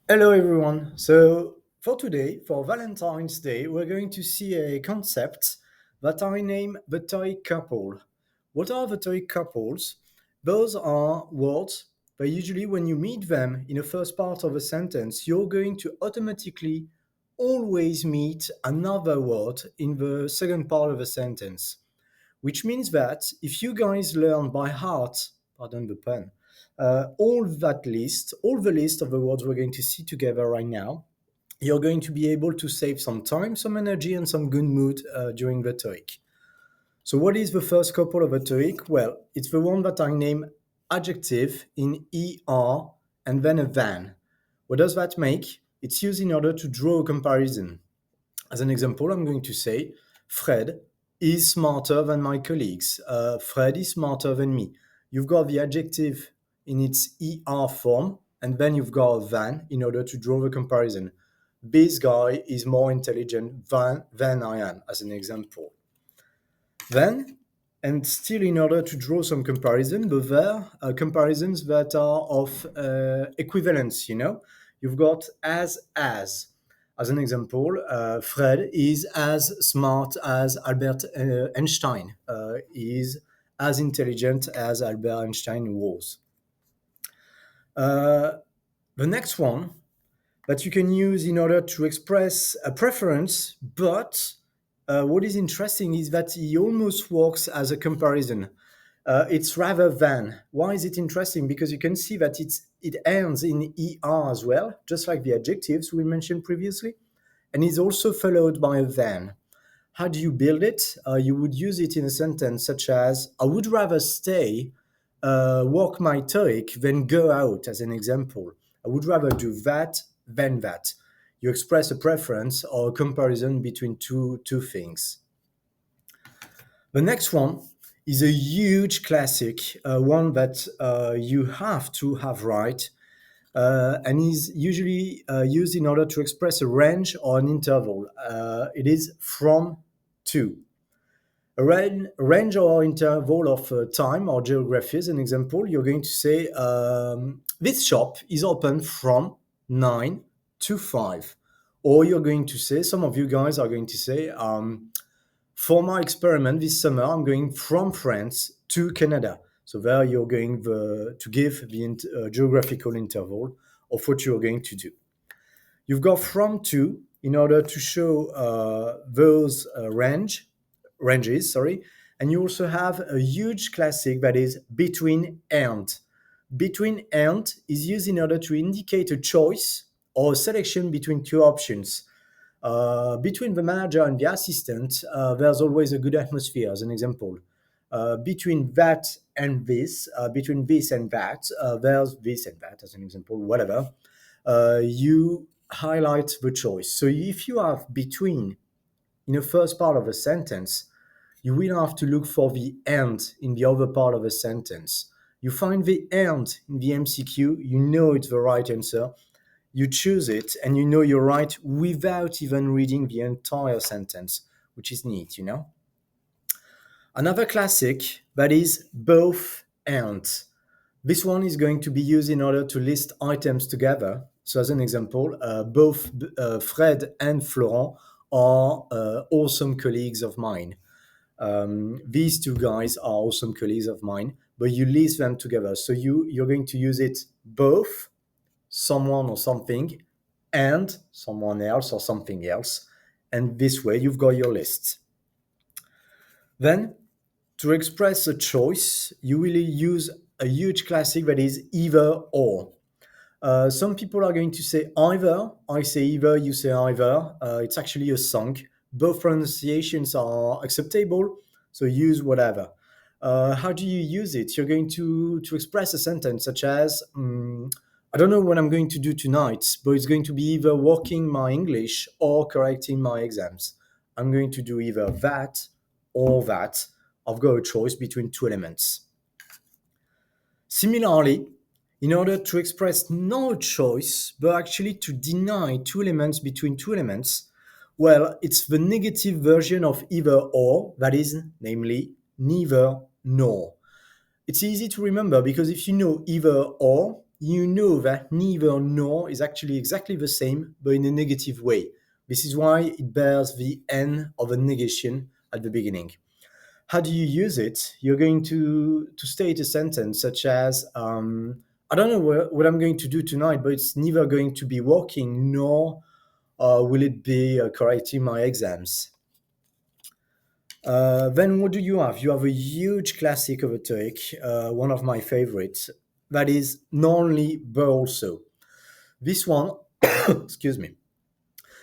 Hello, everyone. So, for today, for Valentine's Day, we're going to see a concept that I name the TOEIC couple. What are the TOEIC couples? Those are words that usually, when you meet them in the first part of a sentence, you're going to automatically always meet another word in the second part of a sentence, which means that if you guys learn by heart, pardon the pun, all the list of the words we're going to see together right now, you're going to be able to save some time, some energy, and some good mood during the TOEIC. So, what is the first couple of the TOEIC? Well, it's the one that I name adjective in ER and then a than. What does that make? It's used in order to draw a comparison. As an example, I'm going to say, Fred is smarter than my colleagues. Fred is smarter than me. You've got the adjective in its ER form, and then you've got a than in order to draw the comparison. This guy is more intelligent than I am, as an example. Then, and still in order to draw some comparison, but there are comparisons that are of equivalence, You've got as. As an example, Fred is as smart as Albert Einstein, is as intelligent as Albert Einstein was. Uh, the next one that you can use in order to express a preference, but what is interesting is that he almost works as a comparison. It's rather than. Why is it interesting? Because you can see that it ends in er as well, just like the adjectives we mentioned previously, and is also followed by a than. How do you build it? You would use it in a sentence such as, I would rather stay, work my TOEIC than go out, as an example. I would rather do that than that. You express a preference or a comparison between two things. The next one is a huge classic, one that you have to have right, and is usually used in order to express a range or an interval. It is from to. A range or interval of time or geography, as an example, you're going to say, this shop is open from 9 to 5. Or you're going to say, some of you guys are going to say, for my experiment this summer, I'm going from France to Canada. So there you're going to give the geographical interval of what you're going to do. You've got from to in order to show those ranges, sorry. And you also have a huge classic that is between and. Between and is used in order to indicate a choice or a selection between two options. Between the manager and the assistant, there's always a good atmosphere, as an example. Between that and this, between this and that, there's this and that, as an example, whatever. You highlight the choice. So if you have between in the first part of a sentence, you will have to look for the and in the other part of a sentence. You find the and in the MCQ, you know it's the right answer. You choose it and you know you're right without even reading the entire sentence, which is neat. Another classic that is both and. This one is going to be used in order to list items together. So, as an example, both Fred and Florent are awesome colleagues of mine. These two guys are awesome colleagues of mine, but you list them together. So you're going to use it both someone or something and someone else or something else. And this way you've got your list. Then to express a choice, you will use a huge classic that is either or. Some people are going to say either. I say either, you say either. It's actually a song. Both pronunciations are acceptable, so use whatever. How do you use it? You're going to express a sentence such as, I don't know what I'm going to do tonight, but it's going to be either working my English or correcting my exams. I'm going to do either that or that. I've got a choice between two elements. Similarly, in order to express no choice, but actually to deny two elements between two elements, well, it's the negative version of either or, that is, namely, neither nor. It's easy to remember because if you know either or, you know that neither nor is actually exactly the same, but in a negative way. This is why it bears the N of a negation at the beginning. How do you use it? You're going to state a sentence such as, I don't know what I'm going to do tonight, but it's neither going to be working nor will it be correcting my exams. Then what do you have? You have a huge classic of a TOEIC, one of my favorites. That is not only but also. This one, excuse me,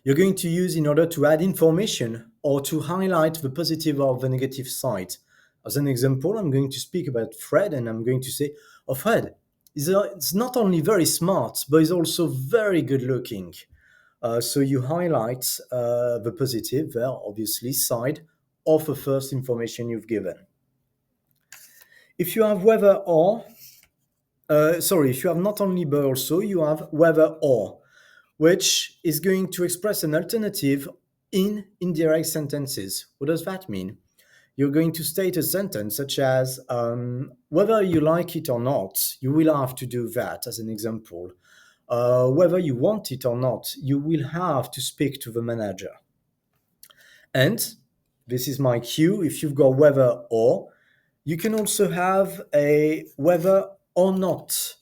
you're going to use in order to add information or to highlight the positive or the negative side. As an example, I'm going to speak about Fred and I'm going to say, oh, Fred is not only very smart, but he's also very good looking. So you highlight the positive, obviously, side of the first information you've given. If you have whether or, if you have not only but also, you have whether or, which is going to express an alternative in indirect sentences. What does that mean? You're going to state a sentence such as, whether you like it or not, you will have to do that, as an example. Whether you want it or not, you will have to speak to the manager. And this is my cue. If you've got whether or, you can also have a whether or not.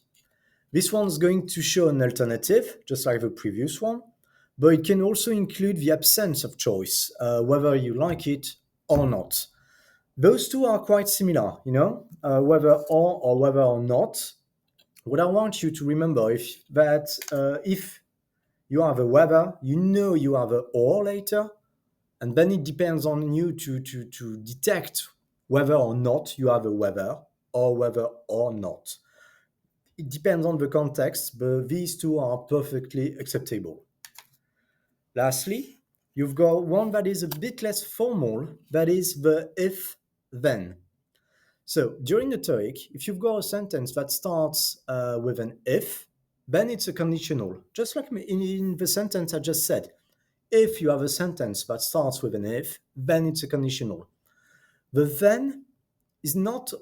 This one's going to show an alternative, just like the previous one, but it can also include the absence of choice, whether you like it or not. Those two are quite similar, whether or whether or not. What I want you to remember if you have a whether, you know you have a or later, and then it depends on you to detect whether or not you have a whether or not. It depends on the context, but these two are perfectly acceptable. Lastly, you've got one that is a bit less formal, that is the if then. So during the TOEIC, if you've got a sentence that starts with an if, then it's a conditional, just like in the sentence I just said. If you have a sentence that starts with an if, then it's a conditional. The then is not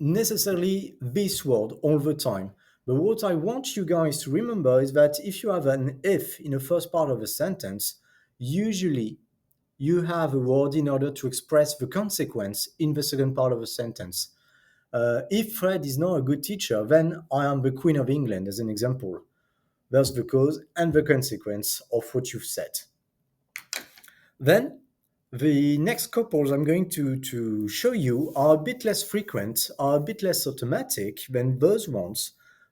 necessarily this word all the time. But what I want you guys to remember is that if you have an if in the first part of a sentence, usually you have a word in order to express the consequence in the second part of a sentence. If Fred is not a good teacher, then I am the Queen of England, as an example. There's the cause and the consequence of what you've said. Then, the next couples I'm going to show you are a bit less frequent, are a bit less automatic than those ones,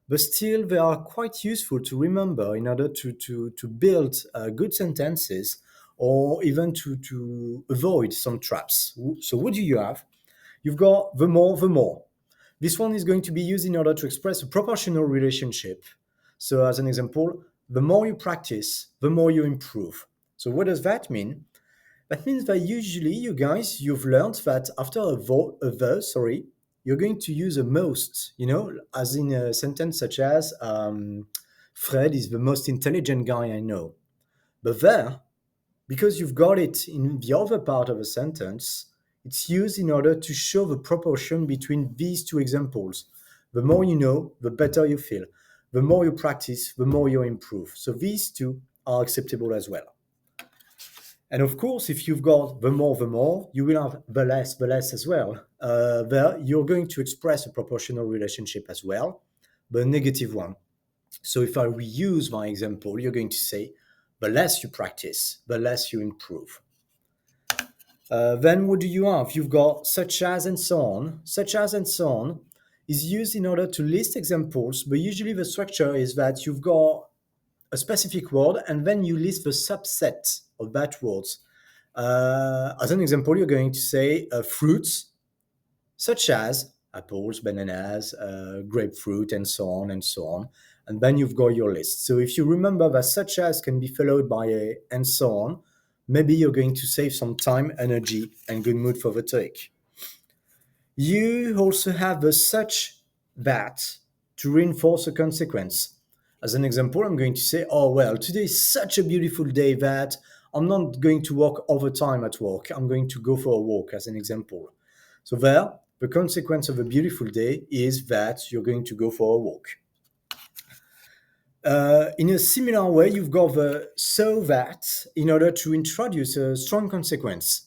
but still they are quite useful to remember in order to build good sentences or even to avoid some traps. So what do you have? You've got the more, the more. This one is going to be used in order to express a proportional relationship. So as an example, the more you practice, the more you improve. So what does that mean? That means that usually you've learned that after a verse, you're going to use a most, as in a sentence such as, Fred is the most intelligent guy I know. But there, because you've got it in the other part of a sentence, it's used in order to show the proportion between these two examples. The more you know, the better you feel. The more you practice, the more you improve. So these two are acceptable as well. And of course, if you've got the more, you will have the less as well. There, you're going to express a proportional relationship as well, but a negative one. So if I reuse my example, you're going to say, the less you practice, the less you improve. Then what do you have? You've got such as and so on. Such as and so on is used in order to list examples, but usually the structure is that you've got a specific word and then you list the subset of that word. As an example, you're going to say fruits such as apples, bananas, grapefruit, and so on and so on. And then you've got your list. So if you remember that such as can be followed by a and so on, maybe you're going to save some time, energy, and good mood for the TOEIC. You also have the such that to reinforce a consequence. As an example, I'm going to say, oh, well, today is such a beautiful day that I'm not going to work overtime at work. I'm going to go for a walk, as an example. So there, the consequence of a beautiful day is that you're going to go for a walk. In a similar way, you've got the so that in order to introduce a strong consequence.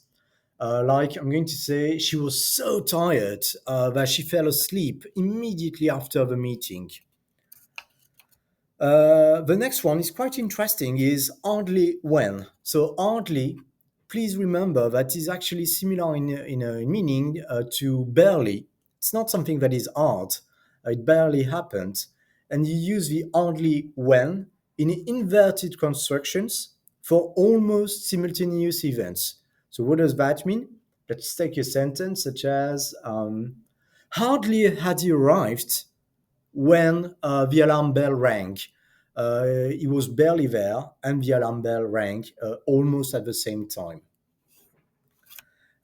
Like I'm going to say, she was so tired that she fell asleep immediately after the meeting. The next one is quite interesting, is hardly when. So hardly, please remember that is actually similar in meaning to barely. It's not something that is hard. It barely happened. And you use the hardly when in inverted constructions for almost simultaneous events. So what does that mean? Let's take a sentence such as hardly had he arrived when the alarm bell rang. He was barely there, and the alarm bell rang almost at the same time.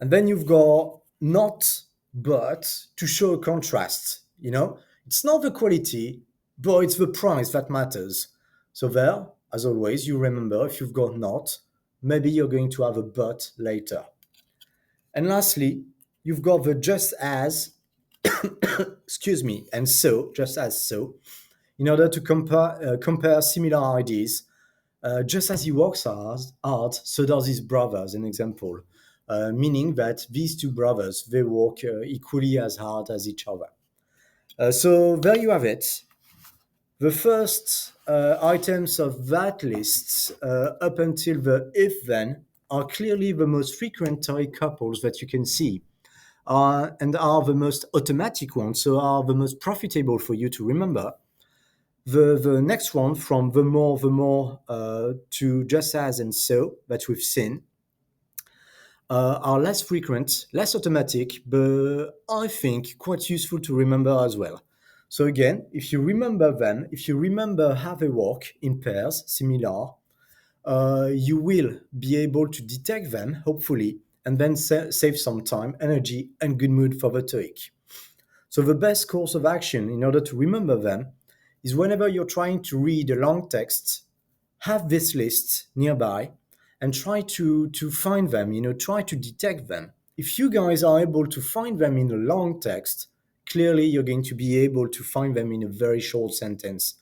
And then you've got not, but to show a contrast. It's not the quality, but it's the price that matters. So there, as always, you remember if you've got not, maybe you're going to have a but later. And lastly, you've got the just as, excuse me, and so, just as so, in order to compare similar ideas. Just as he works hard, so does his brother, as an example, meaning that these two brothers, they work equally as hard as each other. So there you have it. The first items of that list, up until the if then, are clearly the most frequent TOEIC couples that you can see, and are the most automatic ones, so are the most profitable for you to remember. The next one, from the more to just as and so, that we've seen, are less frequent, less automatic, but I think quite useful to remember as well. So again, if you remember them, if you remember how they work in pairs, similar, you will be able to detect them, hopefully, and then save some time, energy, and good mood for the TOEIC. So the best course of action in order to remember them is whenever you're trying to read a long text, have this list nearby and try to find them, try to detect them. If you guys are able to find them in a long text, clearly you're going to be able to find them in a very short sentence,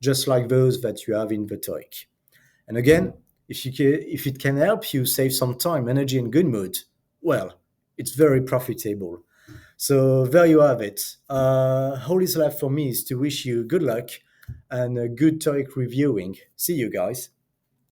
just like those that you have in the TOEIC. And again, if it can help you save some time, energy, and good mood, well, it's very profitable. So there you have it. All is left for me is to wish you good luck and a good TOEIC reviewing. See you guys.